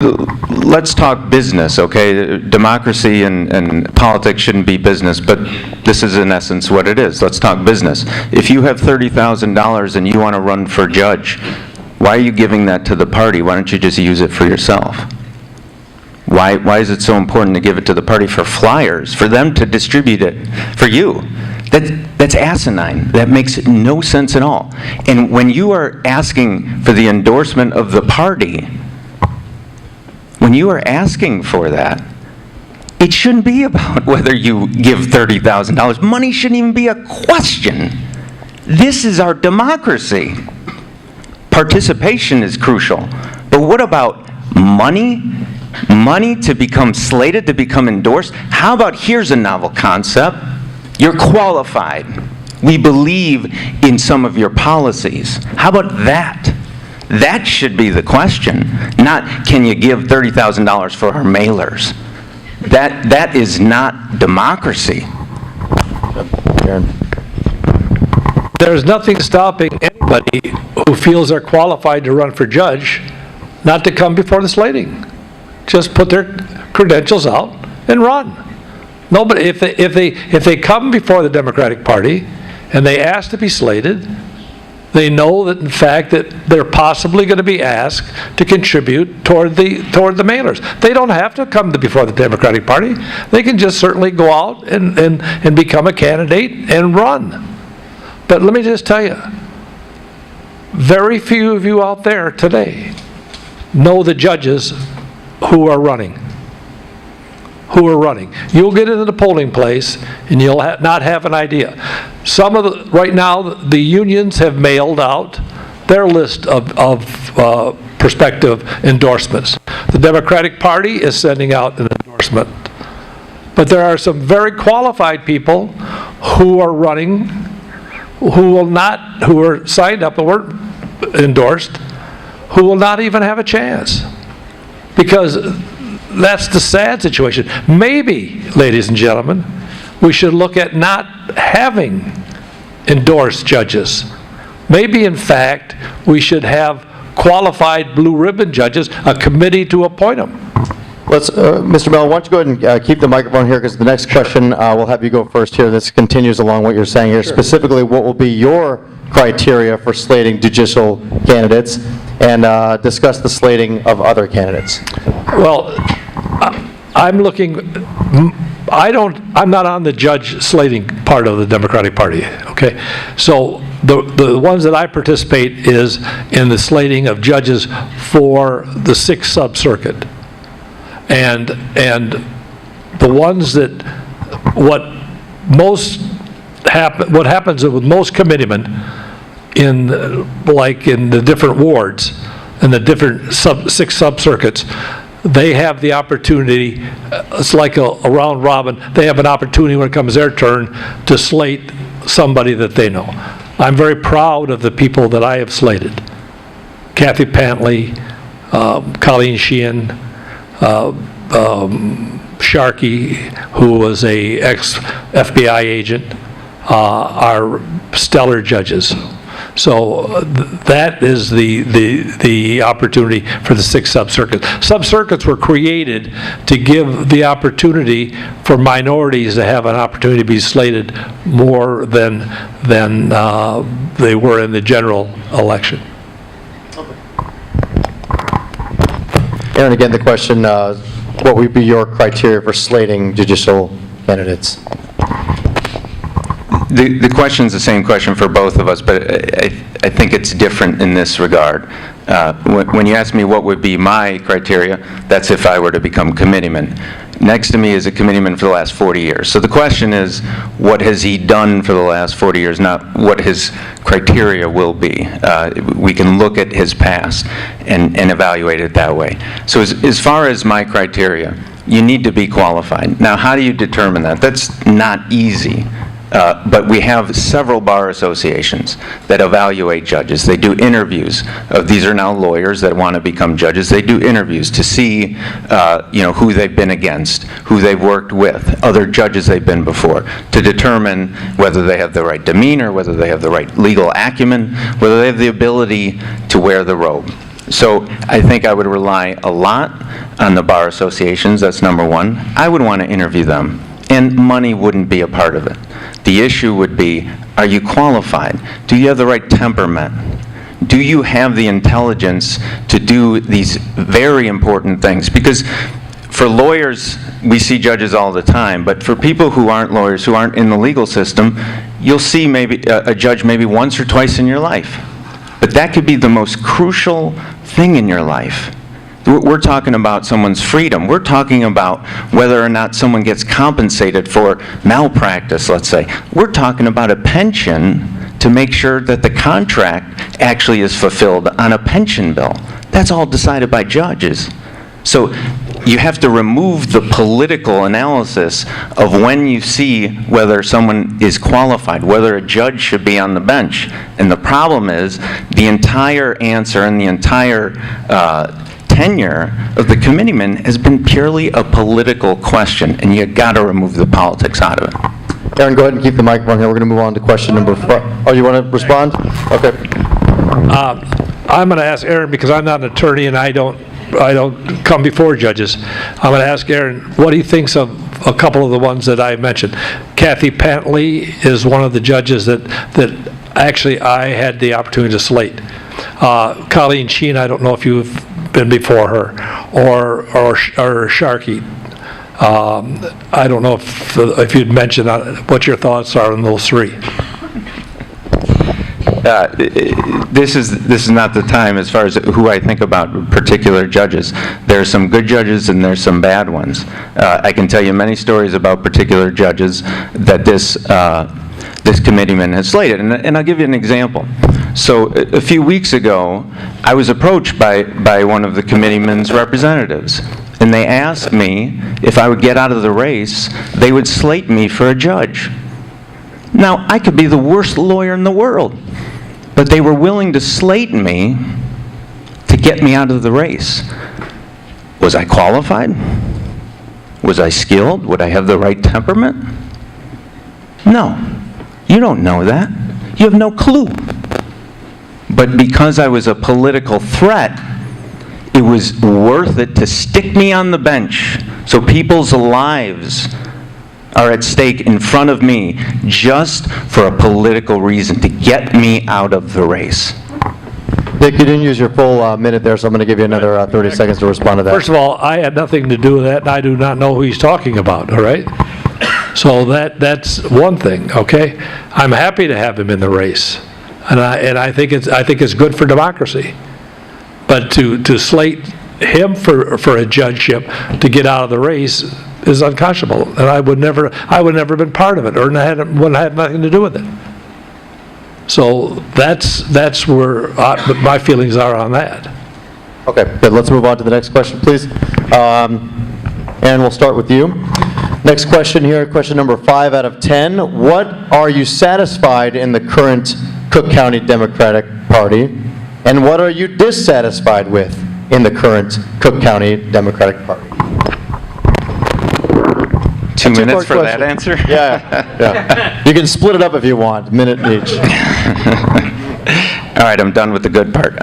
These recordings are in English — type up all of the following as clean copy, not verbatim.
let's talk business, okay? Democracy and politics shouldn't be business, but this is in essence what it is. Let's talk business. If you have $30,000 and you want to run for judge, why are you giving that to the party? Why don't you just use it for yourself? Why is it so important to give it to the party for flyers, for them to distribute it for you? That's asinine. That makes no sense at all. And when you are asking for the endorsement of the party, when you are asking for that, it shouldn't be about whether you give $30,000. Money shouldn't even be a question. This is our democracy. Participation is crucial. But what about money? Money to become slated, to become endorsed? How about here's a novel concept. You're qualified. We believe in some of your policies. How about that? That should be the question, not can you give $30,000 for our mailers. That is not democracy. There's nothing stopping anybody who feels they're qualified to run for judge not to come before the slating. Just put their credentials out and run. Nobody, if they come before the Democratic Party and they ask to be slated, they know that in fact that they're possibly going to be asked to contribute toward the mailers. They don't have to come before the Democratic Party. They can just certainly go out and become a candidate and run. But let me just tell you, very few of you out there today know the judges who are running. You'll get into the polling place and you'll not have an idea. Right now, the unions have mailed out their list of prospective endorsements. The Democratic Party is sending out an endorsement. But there are some very qualified people who are running, who are signed up and weren't endorsed, who will not even have a chance. Because that's the sad situation. Maybe, ladies and gentlemen, we should look at not having endorsed judges. Maybe, in fact, we should have qualified blue ribbon judges, a committee to appoint them. Let's, Mr. Miller, why don't you go ahead and keep the microphone here, because the next question, we'll have you go first here. This continues along what you're saying here. Sure. Specifically, what will be your criteria for slating judicial candidates, and discuss the slating of other candidates. Well, I'm not on the judge slating part of the Democratic Party, okay? So the ones that I participate is in the slating of judges for the 6th sub-circuit. And the ones that, what happens with most committeemen in the different wards and the different 6 sub-circuits, they have the opportunity, it's like a round robin, they have an opportunity when it comes their turn to slate somebody that they know. I'm very proud of the people that I have slated. Kathy Pantley, Colleen Sheehan, Sharkey, who was a ex-FBI agent, are stellar judges. So that is the opportunity for the 6 sub-circuits. Sub-circuits were created to give the opportunity for minorities to have an opportunity to be slated more than they were in the general election. And again, the question, what would be your criteria for slating judicial candidates? The question's the same question for both of us, but I think it's different in this regard. When you ask me what would be my criteria, that's if I were to become committeeman. Next to me is a committeeman for the last 40 years. So the question is, what has he done for the last 40 years, not what his criteria will be. We can look at his past and evaluate it that way. So as far as my criteria, you need to be qualified. Now, how do you determine that? That's not easy. But we have several bar associations that evaluate judges. They do interviews. These are now lawyers that want to become judges. They do interviews to see who they've been against, who they've worked with, other judges they've been before, to determine whether they have the right demeanor, whether they have the right legal acumen, whether they have the ability to wear the robe. So I think I would rely a lot on the bar associations, that's number one. I would want to interview them, and money wouldn't be a part of it. The issue would be, are you qualified? Do you have the right temperament? Do you have the intelligence to do these very important things? Because for lawyers, we see judges all the time, but for people who aren't lawyers, who aren't in the legal system, you'll see maybe a judge maybe once or twice in your life. But that could be the most crucial thing in your life. We're talking about someone's freedom. We're talking about whether or not someone gets compensated for malpractice, let's say. We're talking about a pension to make sure that the contract actually is fulfilled on a pension bill. That's all decided by judges. So you have to remove the political analysis of when you see whether someone is qualified, whether a judge should be on the bench. And the problem is the entire answer and the entire tenure of the committeeman has been purely a political question, and you've got to remove the politics out of it. Aaron, go ahead and keep the microphone here. We're going to move on to question number 4. Oh, you want to respond? Okay. I'm going to ask Aaron, because I'm not an attorney and I don't come before judges. I'm going to ask Aaron what he thinks of a couple of the ones that I mentioned. Kathy Pantley is one of the judges that actually I had the opportunity to slate. Colleen Sheen, I don't know if you've been before her, or Sharkey. I don't know if you'd mention what your thoughts are on those three. This is not the time as far as who I think about particular judges. There are some good judges and there's some bad ones. I can tell you many stories about particular judges that this committeeman has slated, and I'll give you an example. So a few weeks ago, I was approached by one of the committeeman's representatives, and they asked me if I would get out of the race, they would slate me for a judge. Now, I could be the worst lawyer in the world, but they were willing to slate me to get me out of the race. Was I qualified? Was I skilled? Would I have the right temperament? No. You don't know that. You have no clue. But because I was a political threat, it was worth it to stick me on the bench so people's lives are at stake in front of me just for a political reason, to get me out of the race. Dick, you didn't use your full minute there, so I'm going to give you another 30 seconds to respond to that. First of all, I had nothing to do with that, and I do not know who he's talking about, all right? So that's one thing, okay? I'm happy to have him in the race, and I think it's good for democracy. But to slate him for a judgeship to get out of the race is unconscionable, and I would never have been part of it, or would have nothing to do with it. So that's where my feelings are on that. Okay, good. Let's move on to the next question, please. Aaron, we'll start with you. Next question here, question number 5 out of 10. What are you satisfied in the current Cook County Democratic Party, and what are you dissatisfied with in the current Cook County Democratic Party? 2 minutes for that answer? Yeah. You can split it up if you want, minute each. All right, I'm done with the good part.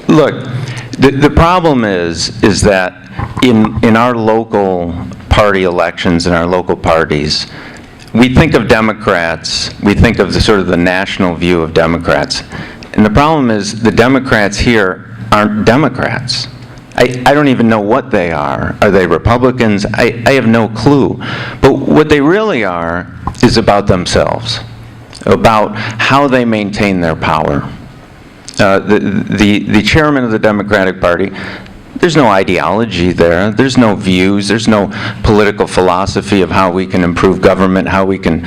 Look, the problem is that in our local party elections, in our local parties, we think of Democrats, we think of the national view of Democrats. And the problem is the Democrats here aren't Democrats. I don't even know what they are. Are they Republicans? I have no clue. But what they really are is about themselves, about how they maintain their power. The chairman of the Democratic Party, there's no ideology there. There's no views. There's no political philosophy of how we can improve government, how we can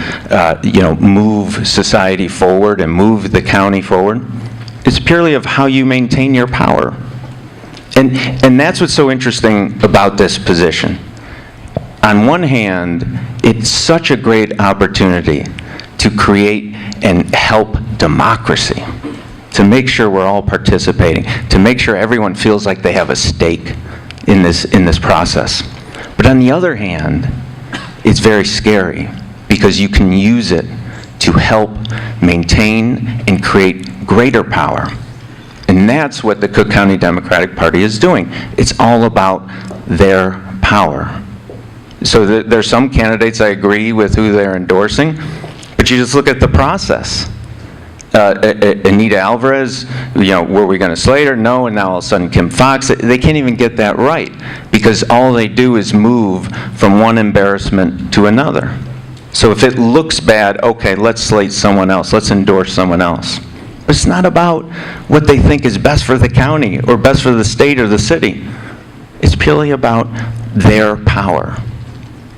move society forward and move the county forward. It's purely of how you maintain your power. And that's what's so interesting about this position. On one hand, it's such a great opportunity to create and help democracy, to make sure we're all participating, to make sure everyone feels like they have a stake in this process. But on the other hand, it's very scary because you can use it to help maintain and create greater power. And that's what the Cook County Democratic Party is doing. It's all about their power. So there's some candidates I agree with who they're endorsing, but you just look at the process. Anita Alvarez, were we going to slate her? No, and now all of a sudden Kim Foxx. They can't even get that right because all they do is move from one embarrassment to another. So if it looks bad, okay, let's slate someone else. Let's endorse someone else. It's not about what they think is best for the county or best for the state or the city. It's purely about their power.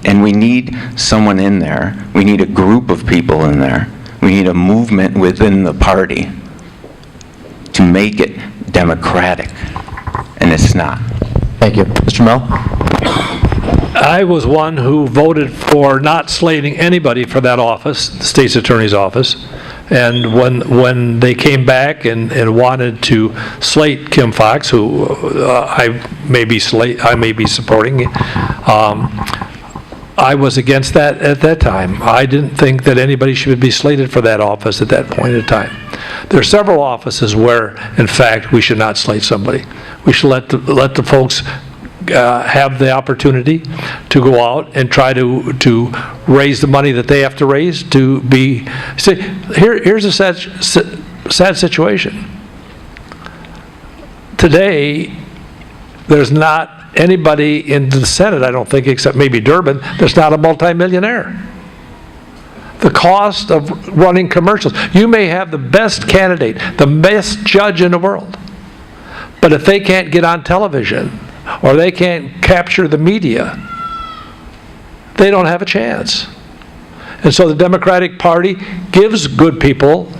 And we need someone in there. We need a group of people in there. We need a movement within the party to make it democratic. And it's not. Thank you. Mr. Mel? I was one who voted for not slating anybody for that office, the state's attorney's office. And when they came back and wanted to slate Kim Foxx, who I may be supporting, I was against that at that time. I didn't think that anybody should be slated for that office at that point in time. There are several offices where, in fact, we should not slate somebody. We should let the folks have the opportunity to go out and try to raise the money that they have to raise to be. See, here's a sad situation. Today, there's not anybody in the Senate, I don't think, except maybe Durbin, that's not a multimillionaire. The cost of running commercials. You may have the best candidate, the best judge in the world, but if they can't get on television or they can't capture the media, they don't have a chance. And so the Democratic Party gives good people,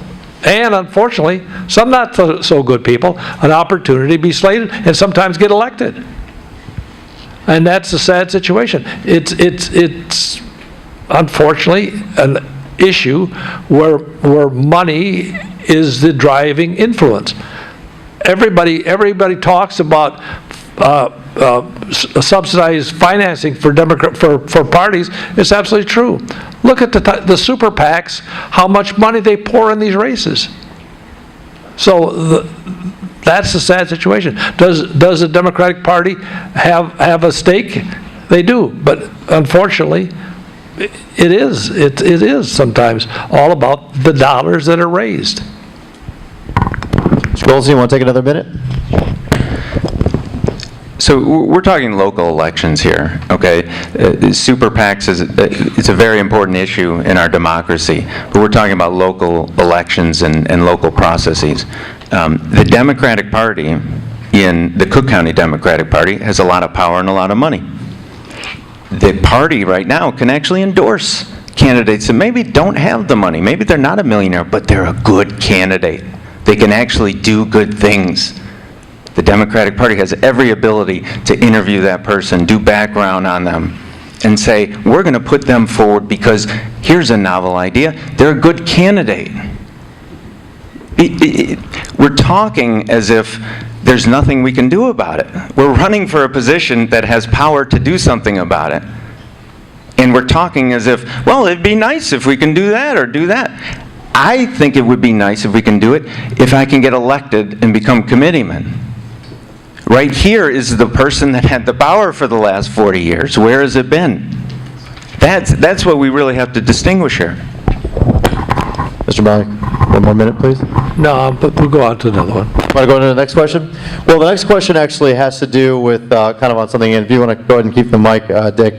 and unfortunately, some not so good people, an opportunity to be slated and sometimes get elected. And that's a sad situation. It's unfortunately an issue where money is the driving influence. Everybody talks about subsidized financing for parties. It's absolutely true. Look at the super PACs, how much money they pour in these races. So that's a sad situation. Does the Democratic Party have a stake? They do, but unfortunately, it is sometimes all about the dollars that are raised. Mr. Goldstein, you want to take another minute? So we're talking local elections here, okay? Super PACs it's a very important issue in our democracy, but we're talking about local elections and local processes. The Democratic Party, the Cook County Democratic Party, has a lot of power and a lot of money. The party right now can actually endorse candidates that maybe don't have the money. Maybe they're not a millionaire, but they're a good candidate. They can actually do good things. The Democratic Party has every ability to interview that person, do background on them, and say, we're going to put them forward because here's a novel idea. They're a good candidate. We're talking as if there's nothing we can do about it. We're running for a position that has power to do something about it. And we're talking as if, well, it'd be nice if we can do that or do that. I think it would be nice if we can do it if I can get elected and become committeeman. Right here is the person that had the power for the last 40 years. Where has it been? That's what we really have to distinguish here. Mr. Malik, one more minute, please. No, but we'll go on to another one. Want to go into the next question? Well, the next question actually has to do with kind of on something, and if you want to go ahead and keep the mic, Dick.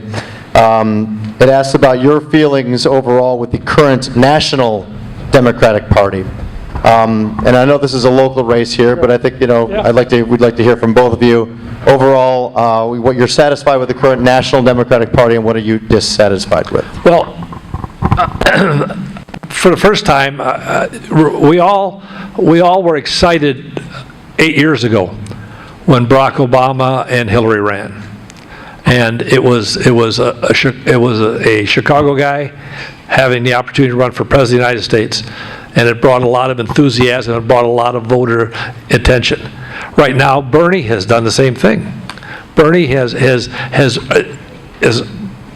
It asks about your feelings overall with the current National Democratic Party. And I know this is a local race here, but I think, we'd like to hear from both of you. Overall, what you're satisfied with the current National Democratic Party, and what are you dissatisfied with? Well, for the first time, we all were excited 8 years ago when Barack Obama and Hillary ran, and it was a Chicago guy having the opportunity to run for president of the United States, and it brought a lot of enthusiasm. It brought a lot of voter attention. Right now, Bernie has done the same thing. Bernie has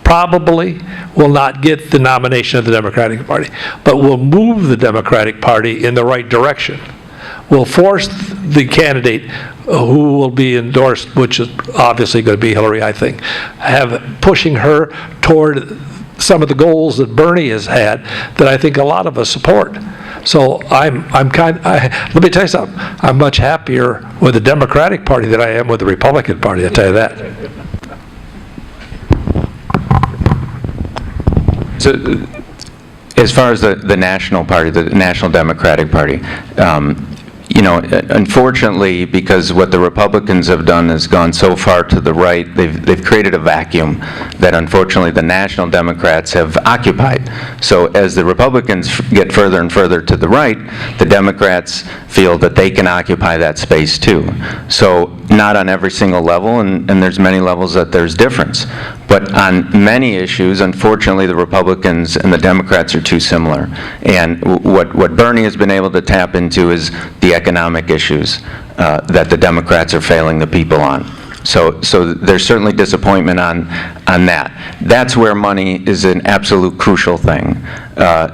probably will not get the nomination of the Democratic Party, but will move the Democratic Party in the right direction. will force the candidate who will be endorsed, which is obviously going to be Hillary, I think, pushing her toward some of the goals that Bernie has had that I think a lot of us support. So let me tell you something, I'm much happier with the Democratic Party than I am with the Republican Party, I'll tell you that. So, as far as the national party, the National Democratic Party, you know, unfortunately, because what the Republicans have done has gone so far to the right, they've created a vacuum that unfortunately the National Democrats have occupied. So as the Republicans get further and further to the right, the Democrats feel that they can occupy that space too. So not on every single level, and there's many levels that there's difference. But on many issues, unfortunately, the Republicans and the Democrats are too similar. And what Bernie has been able to tap into is the economic issues that the Democrats are failing the people on. So there's certainly disappointment on that. That's where money is an absolute crucial thing.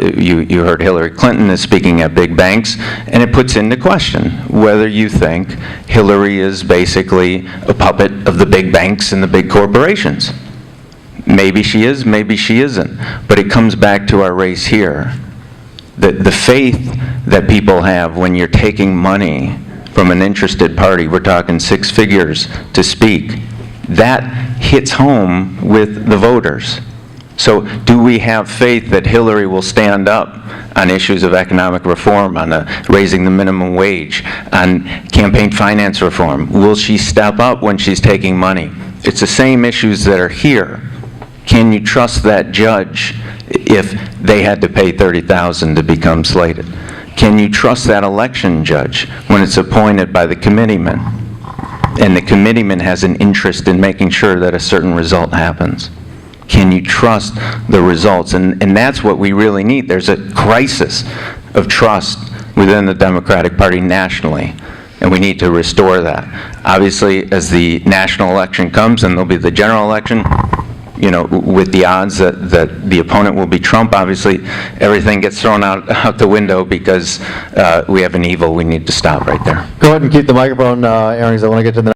You heard Hillary Clinton is speaking at big banks, and it puts into question whether you think Hillary is basically a puppet of the big banks and the big corporations. Maybe she is, maybe she isn't. But it comes back to our race here. The faith that people have when you're taking money from an interested party, we're talking 6 figures to speak, that hits home with the voters. So do we have faith that Hillary will stand up on issues of economic reform, on raising the minimum wage, on campaign finance reform? Will she step up when she's taking money? It's the same issues that are here. Can you trust that judge if they had to pay $30,000 to become slated? Can you trust that election judge when it's appointed by the committeeman, and the committeeman has an interest in making sure that a certain result happens? Can you trust the results? And that's what we really need. There's a crisis of trust within the Democratic Party nationally, and we need to restore that. Obviously, as the national election comes, and there'll be the general election, you know, with the odds that the opponent will be Trump, obviously everything gets thrown out the window because we have an evil we need to stop right there. Go ahead and keep the microphone, Aaron, because I want to get to the